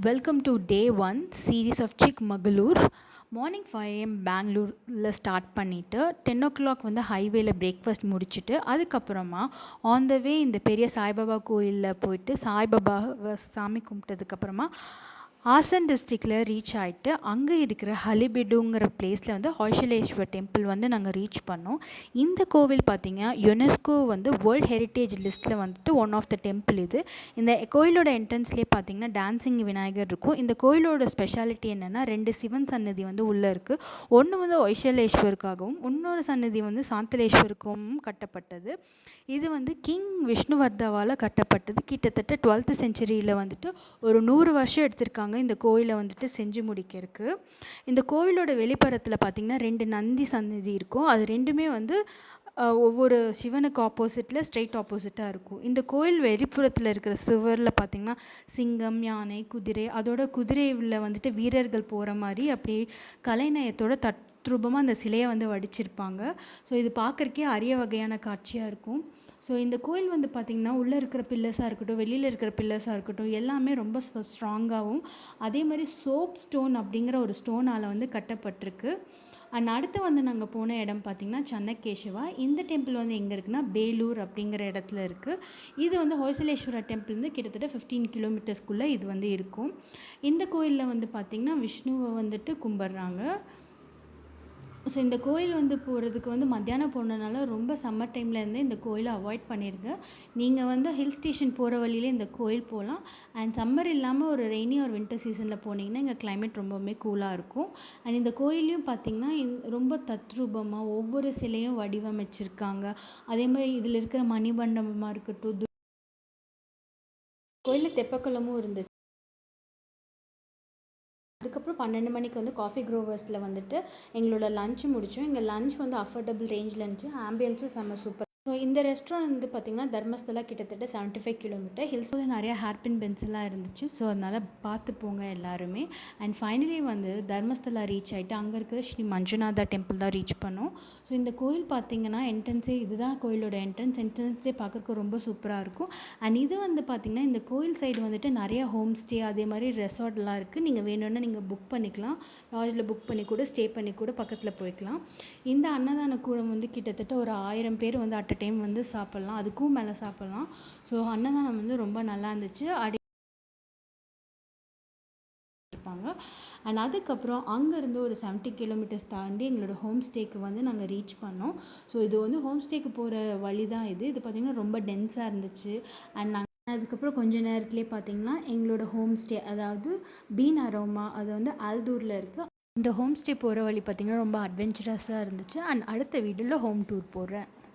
Welcome to day 1 series of Chikmagalur. Morning 5 AM பெங்களூரில் start பண்ணிவிட்டு 10 o'clock வந்து ஹைவேயில் breakfast முடிச்சுட்டு அதுக்கப்புறமா ஆன் த வே இந்த பெரிய சாய்பாபா கோயிலில் போயிட்டு சாய்பாபாவை சாமி கும்பிட்டதுக்கப்புறமா ஆசன் டிஸ்ட்ரிக்டில் ரீச் ஆகிட்டு அங்கே இருக்கிற ஹலிபிடுங்கிற பிளேஸில் வந்து ஹொய்சலேஸ்வர் டெம்பிள் வந்து நாங்கள் ரீச் பண்ணோம். இந்த கோவில் பார்த்திங்க யுனெஸ்கோ வந்து வேர்ல்ட் ஹெரிட்டேஜ் லிஸ்ட்டில் வந்துட்டு ஒன் ஆஃப் த டெம்பிள் இது. இந்த கோயிலோட என்ட்ரன்ஸ்லேயே பார்த்திங்கன்னா டான்ஸிங் விநாயகர் இருக்கும். இந்த கோயிலோட ஸ்பெஷாலிட்டி என்னென்னா 2 சிவன் சன்னதி வந்து உள்ளே இருக்குது. ஒன்று வந்து ஹொய்சலேஸ்வருக்காகவும் இன்னொரு சன்னதி வந்து சாந்தலேஸ்வருக்கும் கட்டப்பட்டது. இது வந்து கிங் விஷ்ணுவர்தவால் கட்டப்பட்டது. கிட்டத்தட்ட 12th centuryயில் வந்துட்டு ஒரு 100 வருஷம் எடுத்திருக்காங்க இந்த கோயிலை வந்துட்டு செஞ்சு முடிக்கிறதுக்கு. இந்த கோவிலோட வெளிப்புறத்தில் பார்த்திங்கன்னா 2 நந்தி சன்னதி இருக்கும். அது ரெண்டுமே வந்து ஒவ்வொரு சிவனுக்கு ஆப்போசிட்டில் ஸ்ட்ரெயிட் ஆப்போசிட்டாக இருக்கும். இந்த கோயில் வெளிப்புறத்தில் இருக்கிற சுவரில் பார்த்திங்கன்னா சிங்கம், யானை, குதிரை, அதோட குதிரையில் வந்துட்டு வீரர்கள் போகிற மாதிரி அப்படி கலைநயத்தோட தத்ரூபமாக அந்த சிலையை வந்து வடிச்சிருப்பாங்க. ஸோ இது பார்க்குறக்கே அரிய வகையான காட்சியாக இருக்கும். ஸோ இந்த கோயில் வந்து பார்த்திங்கன்னா உள்ளே இருக்கிற பில்லர்ஸாக இருக்கட்டும், வெளியில் இருக்கிற பில்லர்ஸாக இருக்கட்டும், எல்லாமே ரொம்ப ஸ்ட்ராங்காகவும் அதே மாதிரி சோப் ஸ்டோன் அப்படிங்கிற ஒரு ஸ்டோனால் வந்து கட்டப்பட்டிருக்கு. அண்ட் அடுத்து வந்து நாங்கள் போன இடம் பார்த்திங்கன்னா சன்னகேஷவா. இந்த டெம்பிள் வந்து எங்கே இருக்குன்னா பேலூர் அப்படிங்கிற இடத்துல இருக்குது. இது வந்து ஹொய்சலேஸ்வரா டெம்பிள் வந்து கிட்டத்தட்ட 15 கிலோமீட்டர்ஸ்குள்ளே இது வந்து இருக்கும். இந்த கோயிலில் வந்து பார்த்திங்கன்னா விஷ்ணுவை வந்துட்டு கும்பிட்றாங்க. ஸோ இந்த கோயில் வந்து போகிறதுக்கு வந்து மத்தியானம் போனதுனால ரொம்ப சம்மர் டைமில் இருந்தே இந்த கோயிலை அவாய்ட் பண்ணிடுங்க. நீங்கள் வந்து ஹில் ஸ்டேஷன் போகிற வழியிலே இந்த கோயில் போகலாம். அண்ட் சம்மர் இல்லாமல் ஒரு ரெய்னி ஒரு வின்டர் சீசனில் போனீங்கன்னா இங்கே கிளைமேட் ரொம்பவுமே கூலாக இருக்கும். அண்ட் இந்த கோயிலையும் பார்த்திங்கன்னா ரொம்ப தத்ரூபமாக ஒவ்வொரு சிலையும் வடிவமைச்சிருக்காங்க. அதே மாதிரி இதில் இருக்கிற மணிமண்டபமாக இருக்கட்டும், கோயிலில் தெப்பக்குளமும் இருந்துச்சு. அதுக்கப்புறம் 12 மணிக்கு வந்து காஃபி க்ரோவர்ஸில் வந்துட்டு எங்களோட லஞ்ச் முடித்தோம். எங்கள் லஞ்ச் வந்து அஃபோர்டபுள் ரேஞ்சில் இருந்துச்சு. ஆம்பியன்ஸும் செம்ம சூப்பர். ஸோ இந்த ரெஸ்டாரண்ட் வந்து பார்த்திங்கன்னா தர்மஸ்தலா கிட்டத்தட்ட 75 கிலோமீட்டர். ஹில்ஸ் வந்து நிறையா ஹேர்பின் பென்ஸ்லாம் இருந்துச்சு. ஸோ அதனால் பார்த்து போங்க எல்லாருமே. அண்ட் ஃபைனலி வந்து தர்மஸ்தலா ரீச் ஆகிட்டு அங்கே இருக்கிற ஸ்ரீ மஞ்சுநாதா டெம்பிள் தான் ரீச் பண்ணோம். ஸோ இந்த கோயில் பார்த்திங்கன்னா என்ட்ரன்ஸே இதுதான் கோயிலோட என்ட்ரன்ஸே பார்க்குறக்கு ரொம்ப சூப்பராக இருக்கும். அண்ட் இது வந்து பார்த்திங்கன்னா இந்த கோயில் சைடு வந்துட்டு நிறைய ஹோம் ஸ்டே அதே மாதிரி ரெசார்ட்லாம் இருக்குது. நீங்கள் வேணும்னா நீங்கள் புக் பண்ணிக்கலாம். லாட்ஜில் புக் பண்ணி கூட ஸ்டே பண்ணி கூட பக்கத்தில் போய்க்கலாம். இந்த அன்னதான கூடம் வந்து கிட்டத்தட்ட ஒரு 1000 பேர் வந்து அட் டைம் வந்து சாப்பிட்லாம். அதுக்கும் மேலே சாப்பிட்லாம். ஸோ அன்னதானம் வந்து ரொம்ப நல்லா இருந்துச்சு. இருப்பாங்க. அண்ட் அதுக்கப்புறம் அங்கேருந்து ஒரு 70 கிலோமீட்டர்ஸ் தாண்டி எங்களோட ஹோம் ஸ்டேக்கு வந்து நாங்கள் ரீச் பண்ணோம். ஸோ இது வந்து ஹோம் ஸ்டேக்கு போகிற வழி தான் இது. இது பார்த்திங்கன்னா ரொம்ப டென்ஸாக இருந்துச்சு. அண்ட் நாங்கள் அதுக்கப்புறம் கொஞ்ச நேரத்துலேயே பார்த்திங்கன்னா எங்களோட ஹோம் ஸ்டே, அதாவது பீன் அரோமா, அது வந்து ஆல்தூரில் இருக்குது. இந்த ஹோம் ஸ்டே போகிற வழி பார்த்திங்கன்னா ரொம்ப அட்வென்ச்சரஸாக இருந்துச்சு. அண்ட் அடுத்த வீடியோவில் ஹோம் டூர் போடுறேன்.